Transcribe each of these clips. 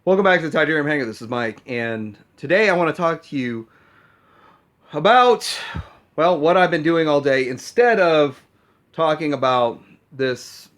Welcome back to the Titanium Hangar. This is Mike, and today I want to talk to you about, well, what I've been doing all day instead of talking about this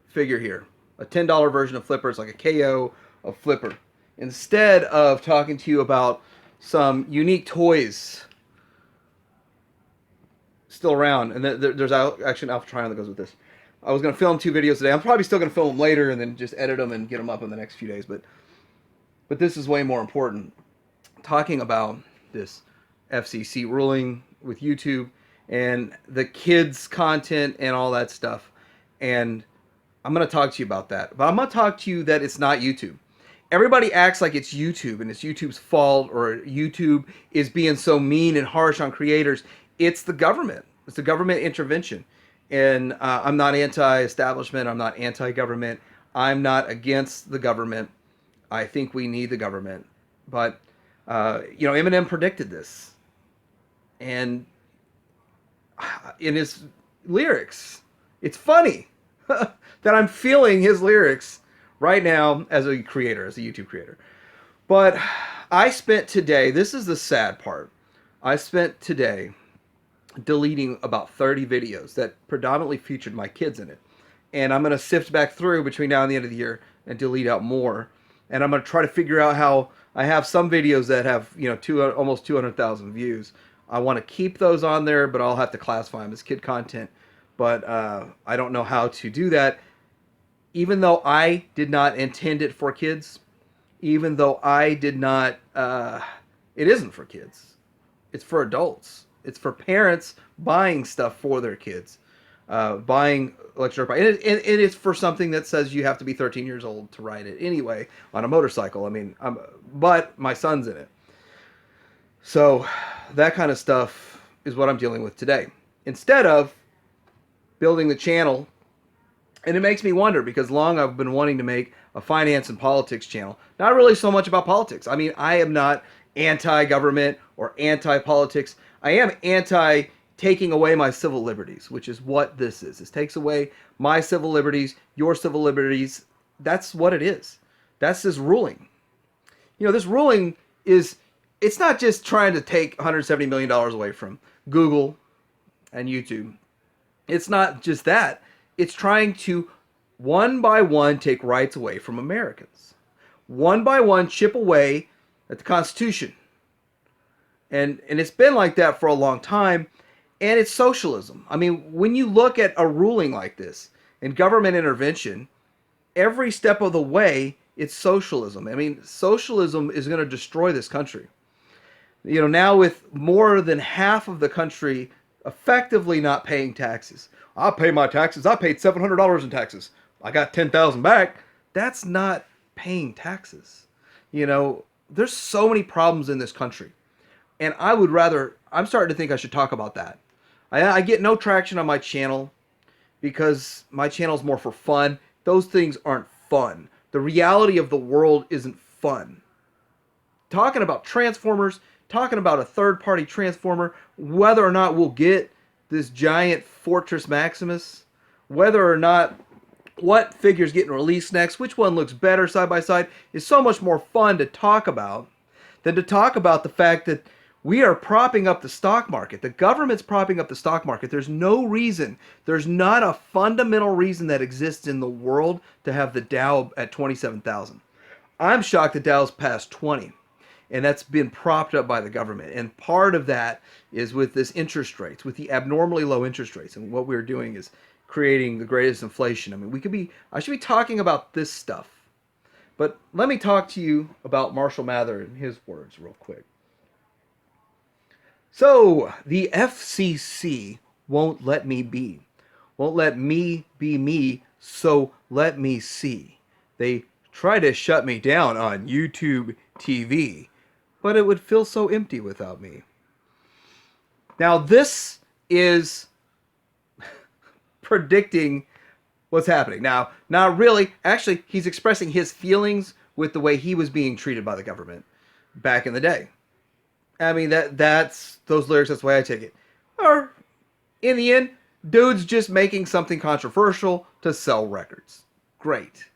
figure here, a $10 version of Flipper. It's like a KO of Flipper. Instead of talking to you about some unique toys still around, and there's actually an Alpha Trion that goes with this. I was going to film 2 videos today. I'm probably still going to film them later and then just edit them and get them up in the next few days, but this is way more important. Talking about this FCC ruling with YouTube and the kids' content and all that stuff. And I'm going to talk to you about that. But I'm going to talk to you that it's not YouTube. Everybody acts like it's YouTube and it's YouTube's fault or YouTube is being so mean and harsh on creators. It's the government. It's the government intervention. And I'm not anti-establishment. I'm not anti-government. I'm not against the government. I think we need the government. But, Eminem predicted this. And in his lyrics, it's funny that I'm feeling his lyrics right now as a creator, as a YouTube creator. But I spent today, this is the sad part, I spent today deleting about 30 videos that predominantly featured my kids in it. And I'm going to sift back through between now and the end of the year and delete out more. And I'm going to try to figure out how I have some videos that have, almost 200,000 views. I want to keep those on there, but I'll have to classify them as kid content. But I don't know how to do that. Even though I did not intend it for kids, even though I did not, it isn't for kids. It's for adults. It's for parents buying stuff for their kids, buying electronic, and it's for something that says you have to be 13 years old to ride it anyway on a motorcycle. I mean, but my son's in it, so that kind of stuff is what I'm dealing with today. Instead of building the channel, and it makes me wonder because long I've been wanting to make a finance and politics channel. Not really so much about politics. I mean, I am not anti-government or anti-politics. I am anti taking away my civil liberties, which is what this is. This takes away my civil liberties, your civil liberties. That's what it is. That's this ruling. This ruling it's not just trying to take $170 million away from Google and YouTube. It's not just that. It's trying to, one by one, take rights away from Americans. One by one, chip away at the Constitution. And it's been like that for a long time, and it's socialism. I mean, when you look at a ruling like this and government intervention, every step of the way, it's socialism. I mean, socialism is going to destroy this country. Now with more than half of the country effectively not paying taxes. I pay my taxes. I paid $700 in taxes. I got $10,000 back. That's not paying taxes. There's so many problems in this country. And I'm starting to think I should talk about that. I get no traction on my channel because my channel is more for fun. Those things aren't fun. The reality of the world isn't fun. Talking about Transformers, talking about a third-party Transformer, whether or not we'll get this giant Fortress Maximus, whether or not what figure's getting released next, which one looks better side by side, is so much more fun to talk about than to talk about the fact that we are propping up the stock market. The government's propping up the stock market. There's no reason, there's not a fundamental reason that exists in the world to have the Dow at 27,000. I'm shocked the Dow's past 20. And that's been propped up by the government. And part of that is with this interest rates, with the abnormally low interest rates. And what we're doing is creating the greatest inflation. I mean, I should be talking about this stuff. But let me talk to you about Marshall Mather and his words real quick. So, the FCC won't let me be. Won't let me be me, so let me see. They try to shut me down on YouTube TV, but it would feel so empty without me. Now, this is predicting what's happening. Now, not really. Actually, he's expressing his feelings with the way he was being treated by the government back in the day. I mean, that's those lyrics, that's the way I take it. Or, in the end, dude's just making something controversial to sell records. Great.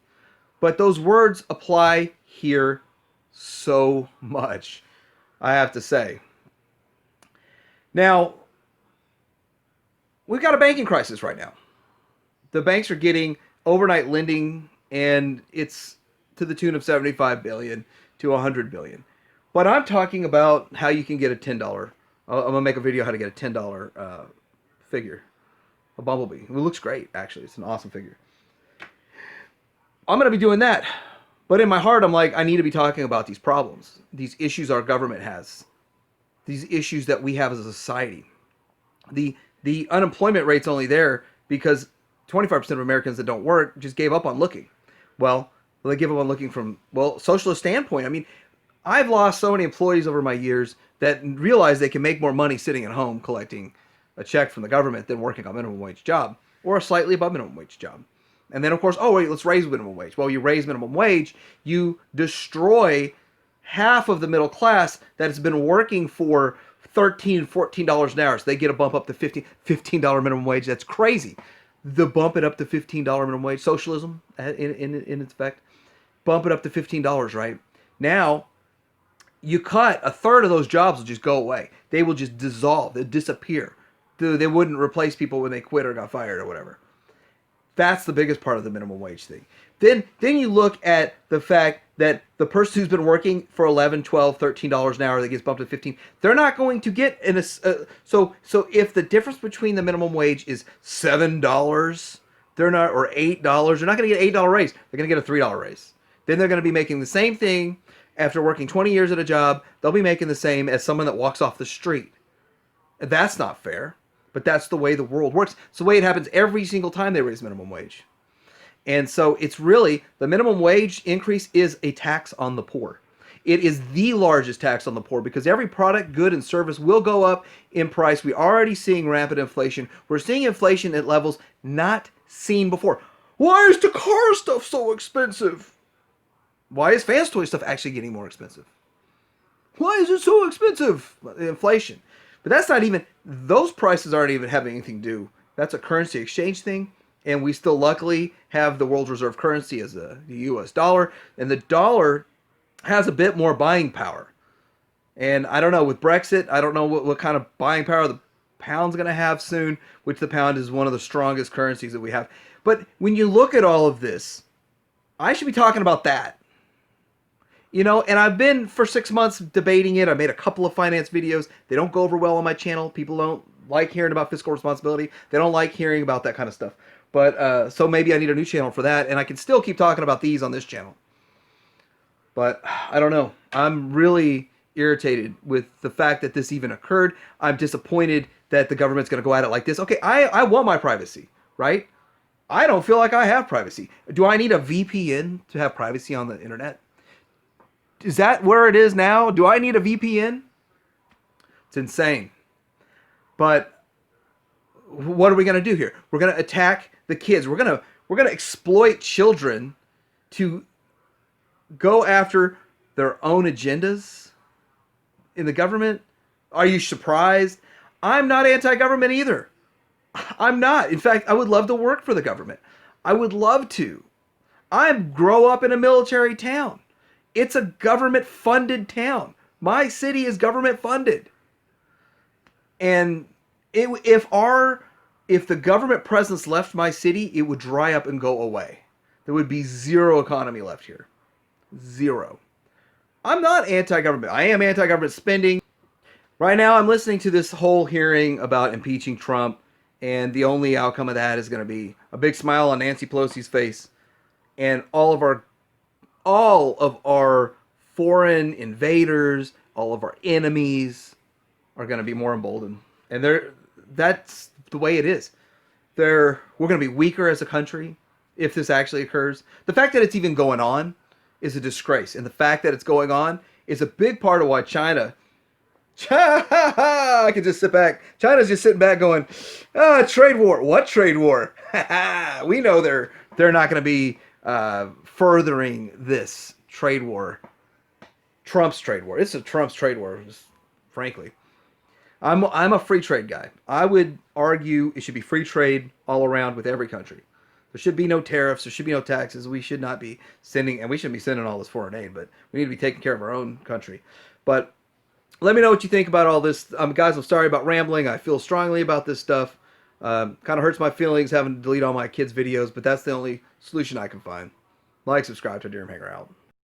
But those words apply here so much, I have to say. Now, we've got a banking crisis right now. The banks are getting overnight lending, and it's to the tune of 75 billion to 100 billion. But I'm talking about how you can get a $10. I'm gonna make a video how to get a $10 figure, a bumblebee. It looks great, actually. It's an awesome figure. I'm gonna be doing that, but in my heart, I'm like, I need to be talking about these problems, these issues our government has, these issues that we have as a society. The unemployment rate's only there because 25% of Americans that don't work just gave up on looking. Well, they give up on looking from, socialist standpoint. I mean, I've lost so many employees over my years that realize they can make more money sitting at home collecting a check from the government than working a minimum wage job or a slightly above minimum wage job. And then, of course, oh, wait, let's raise minimum wage. Well, you raise minimum wage, you destroy half of the middle class that has been working for $13, $14 an hour. So they get a bump up to $15 minimum wage. That's crazy. The bump it up to $15 minimum wage, socialism in its effect, bump it up to $15, right? Now, you cut a third of those jobs will just go away. They will just dissolve. They'll disappear. They wouldn't replace people when they quit or got fired or whatever. That's the biggest part of the minimum wage thing. Then you look at the fact that the person who's been working for $11, $12, $13 an hour that gets bumped to 15, they're not going to get so if the difference between the minimum wage is $7, they're not, or $8, they're not going to get an $8 raise. They're going to get a $3 raise. Then they're going to be making the same thing after working 20 years at a job. They'll be making the same as someone that walks off the street. That's not fair. But that's the way the world works. It's the way it happens every single time they raise minimum wage. And so it's really, the minimum wage increase is a tax on the poor. It is the largest tax on the poor because every product, good, and service will go up in price. We're already seeing rampant inflation. We're seeing inflation at levels not seen before. Why is the car stuff so expensive? Why is Fans Toy stuff actually getting more expensive? Why is it so expensive? Inflation. But that's not even, those prices aren't even having anything to do. That's a currency exchange thing. And we still luckily have the world's reserve currency as the US dollar. And the dollar has a bit more buying power. And I don't know, with Brexit, I don't know what kind of buying power the pound's going to have soon, which the pound is one of the strongest currencies that we have. But when you look at all of this, I should be talking about that. You know, and I've been for 6 months debating it. I made a couple of finance videos. They don't go over well on my channel. People don't like hearing about fiscal responsibility. They don't like hearing about that kind of stuff. But so maybe I need a new channel for that. And I can still keep talking about these on this channel. But I don't know. I'm really irritated with the fact that this even occurred. I'm disappointed that the government's going to go at it like this. Okay, I want my privacy, right? I don't feel like I have privacy. Do I need a VPN to have privacy on the internet? Is that where it is now? Do I need a VPN? It's insane. But what are we going to do here? We're going to attack the kids. We're going to exploit children to go after their own agendas in the government. Are you surprised? I'm not anti-government either. I'm not. In fact, I would love to work for the government. I would love to. I grow up in a military town. It's a government-funded town. My city is government-funded. And if the government presence left my city, it would dry up and go away. There would be zero economy left here. Zero. I'm not anti-government. I am anti-government spending. Right now, I'm listening to this whole hearing about impeaching Trump, and the only outcome of that is going to be a big smile on Nancy Pelosi's face, and all of our foreign invaders, all of our enemies are going to be more emboldened. And that's the way it is. We're going to be weaker as a country if this actually occurs. The fact that it's even going on is a disgrace. And the fact that it's going on is a big part of why I can just sit back. China's just sitting back going, trade war. What trade war? We know they're not going to be furthering this trade war. Trump's trade war. It's a Trump's trade war, just frankly. I'm a free trade guy. I would argue it should be free trade all around with every country. There should be no tariffs. There should be no taxes. We should not be sending, and we shouldn't be sending all this foreign aid, but we need to be taking care of our own country. But let me know what you think about all this. Guys, I'm sorry about rambling. I feel strongly about this stuff. Kind of hurts my feelings having to delete all my kids' videos, but that's the only solution I can find. Like, subscribe to Durham Hanger out.